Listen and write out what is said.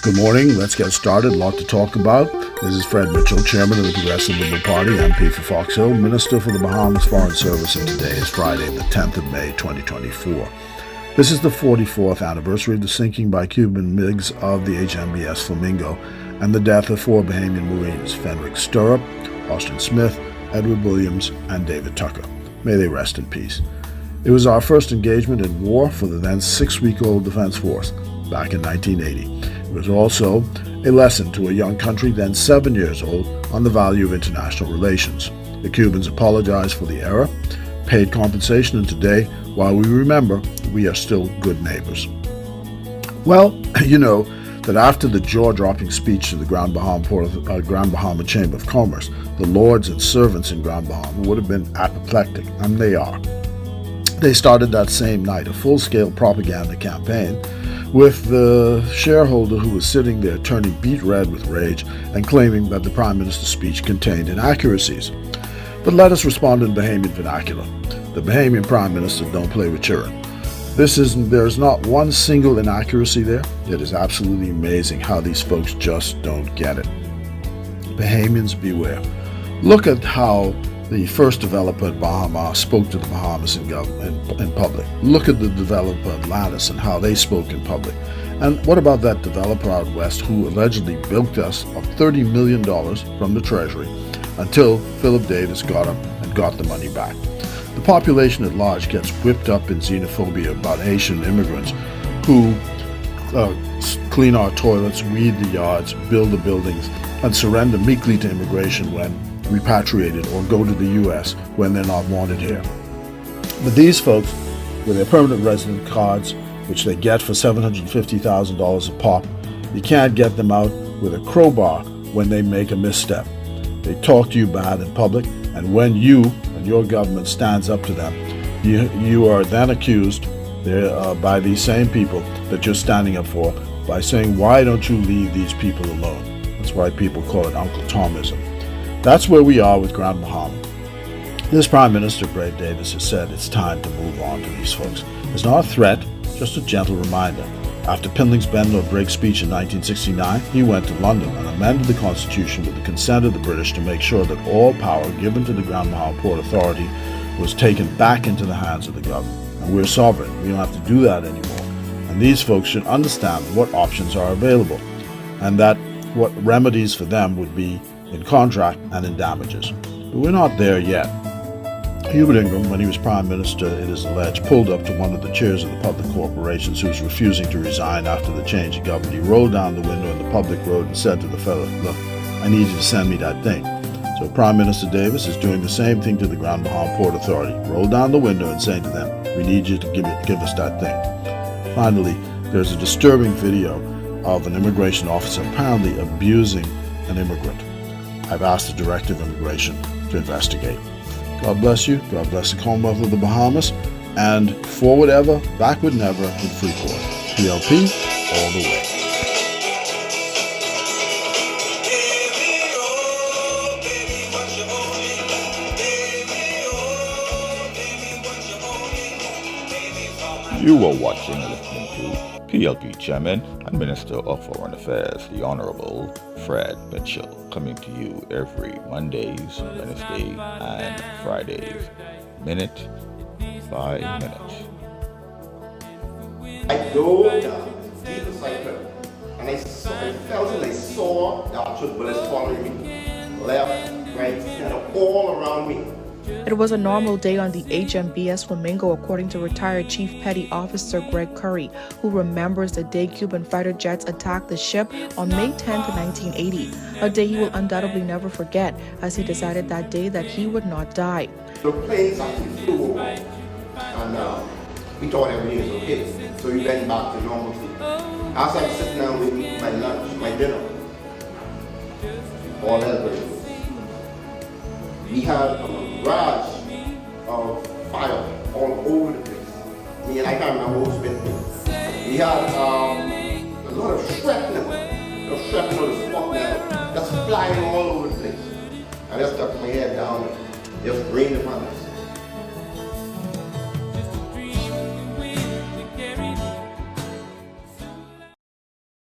Good morning. Let's get started. A lot to talk about. This is Fred Mitchell, Chairman of the Progressive Liberal Party, MP for Fox Hill, Minister for the Bahamas Foreign Service, and today is Friday, the 10th of May, 2024. This is the 44th anniversary of the sinking by Cuban MiGs of the HMBS Flamingo and the death of 4 Bahamian Marines, Fenrick Sturrup, Austin Smith, Edward Williams, and David Tucker. May they rest in peace. It was our first engagement in war for the then 6-week-old Defense Force back in 1980. It was also a lesson to a young country then 7 years old on the value of international relations. The Cubans apologized for the error, paid compensation, and today, while we remember, we are still good neighbors. Well, you know that after the jaw-dropping speech to the Grand Bahama Chamber of Commerce, the lords and servants in Grand Bahama would have been apoplectic, and they are. They started that same night a full-scale propaganda campaign with the shareholder who was sitting there turning beet red with rage and claiming that the Prime Minister's speech contained inaccuracies. But let us respond in Bahamian vernacular. The Bahamian Prime Minister don't play with children. There's not one single inaccuracy there. It is absolutely amazing how these folks just don't get it. Bahamians, beware. Look at how the first developer at Bahama spoke to the Bahamas in public. Look at the developer Atlantis and how they spoke in public. And what about that developer out west who allegedly bilked us of $30 million from the Treasury until Philip Davis got him and got the money back? The population at large gets whipped up in xenophobia about Asian immigrants who clean our toilets, weed the yards, build the buildings, and surrender meekly to immigration when repatriated or go to the U.S. when they're not wanted here. But these folks, with their permanent resident cards, which they get for $750,000 a pop, you can't get them out with a crowbar when they make a misstep. They talk to you bad in public, and when you and your government stands up to them, you are then accused by these same people that you're standing up for by saying, why don't you leave these people alone? That's why people call it Uncle Tomism. That's where we are with Grand Bahama. This Prime Minister, Brave Davis, has said it's time to move on to these folks. It's not a threat, just a gentle reminder. After Pindling's bend or break speech in 1969, he went to London and amended the Constitution with the consent of the British to make sure that all power given to the Grand Bahama Port Authority was taken back into the hands of the government. And we're sovereign. We don't have to do that anymore. And these folks should understand what options are available and that what remedies for them would be in contract and in damages. But we're not there yet. Hubert Ingraham, when he was Prime Minister, it is alleged, pulled up to one of the chairs of the public corporations who was refusing to resign after the change of government. He rolled down the window in the public road and said to the fellow, look, I need you to send me that thing. So Prime Minister Davis is doing the same thing to the Grand Bahama Port Authority. Roll down the window and saying to them, we need you to give us that thing. Finally, there's a disturbing video of an immigration officer apparently abusing an immigrant. I've asked the Director of Immigration to investigate. God bless you. God bless the Commonwealth of the Bahamas. And forward ever, backward never in Freeport. PLP all the way. You are watching and listening to PLP Chairman and Minister of Foreign Affairs, the Honorable Fred Mitchell, coming to you every Mondays, Wednesdays, and Fridays, minute by minute. I dove down deep inside her, and I felt and I saw the actual bullets following me, left, right, center, all around me. It was a normal day on the HMBS Flamingo, according to retired Chief Petty Officer Greg Curry, who remembers the day Cuban fighter jets attacked the ship on May 10, 1980, a day he will undoubtedly never forget, as he decided that day that he would not die. The planes actually flew over, and we thought everything was okay, so we went back to normalcy. As I'm sitting down with my lunch, my dinner, all that we had a barrage of fire all over the place. Me and I can't remember who's been there. We had a lot of shrapnel of smoke now, just flying all over the place. I just stuck my head down and just rained upon the